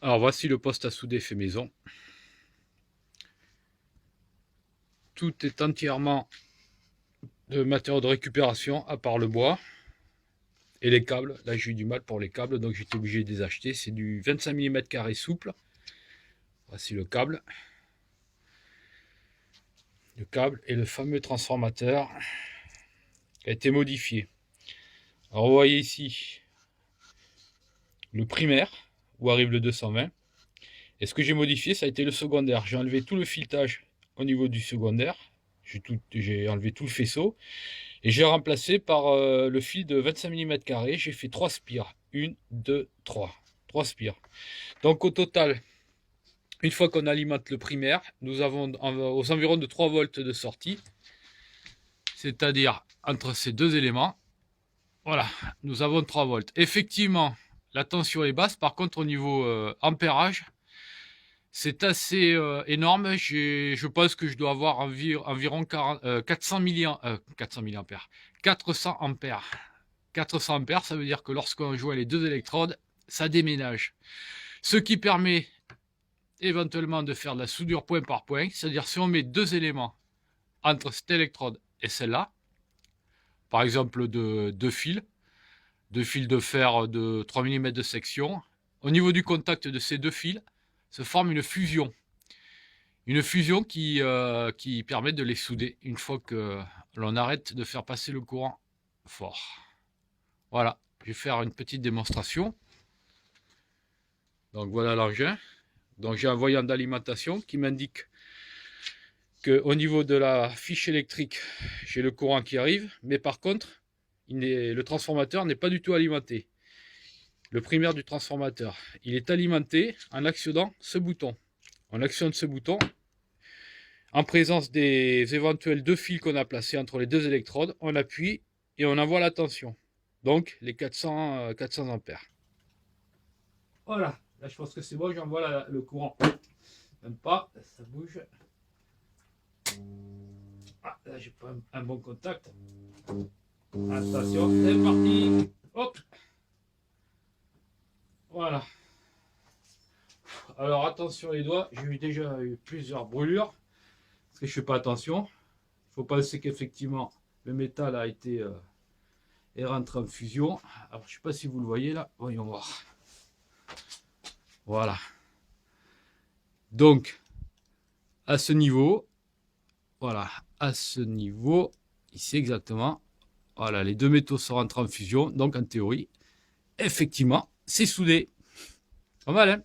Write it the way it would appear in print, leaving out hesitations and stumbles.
Alors voici le poste à souder fait maison. Tout est entièrement de matériaux de récupération à part le bois et les câbles. Là j'ai eu du mal pour les câbles donc j'étais obligé de les acheter. C'est du 25 mm² souple. Voici le câble. Le câble et le fameux transformateur qui a été modifié. Alors vous voyez ici le primaire où arrive le 220. Et ce que j'ai modifié, ça a été le secondaire. J'ai enlevé tout le filetage au niveau du secondaire. J'ai enlevé tout le faisceau. Et j'ai remplacé par le fil de 25 mm². J'ai fait 3 spires. 1, 2, 3. 3 spires. Donc au total, une fois qu'on alimente le primaire, nous avons aux environs de 3 volts de sortie. C'est-à-dire entre ces deux éléments. Voilà, nous avons 3 volts. Effectivement, la tension est basse. Par contre, au niveau ampérage, c'est assez énorme. Je pense que je dois avoir environ 400 milliampères. 400 ampères. 400 ampères, ça veut dire que lorsqu'on joue les deux électrodes, ça déménage. Ce qui permet éventuellement de faire de la soudure point par point. C'est-à-dire si on met deux éléments entre cette électrode et celle-là, par exemple deux fils de fer de 3 mm de section, au niveau du contact de ces deux fils, se forme une fusion. Une fusion qui permet de les souder une fois que l'on arrête de faire passer le courant fort. Voilà, je vais faire une petite démonstration. Donc voilà l'engin. Donc j'ai un voyant d'alimentation qui m'indique qu'au niveau de la fiche électrique, j'ai le courant qui arrive, mais par contre, le transformateur n'est pas du tout alimenté. Le primaire du transformateur, il est alimenté en actionnant ce bouton. On actionne ce bouton. En présence des éventuels deux fils qu'on a placés entre les deux électrodes, on appuie et on envoie la tension. Donc les 400 ampères. Voilà, là je pense que c'est bon, j'envoie le courant. Même pas, ça bouge. Ah, là j'ai pas un bon contact. Attention, c'est parti. Hop. Voilà. Alors attention les doigts, j'ai déjà eu plusieurs brûlures. Parce que je fais pas attention. Il faut penser qu'effectivement le métal a été est rentré en fusion. Alors je sais pas si vous le voyez là, voyons voir. Voilà. Donc à ce niveau, voilà, à ce niveau, ici exactement, voilà, les deux métaux sont rentrés en fusion. Donc en théorie, effectivement, c'est soudé. Pas mal, hein?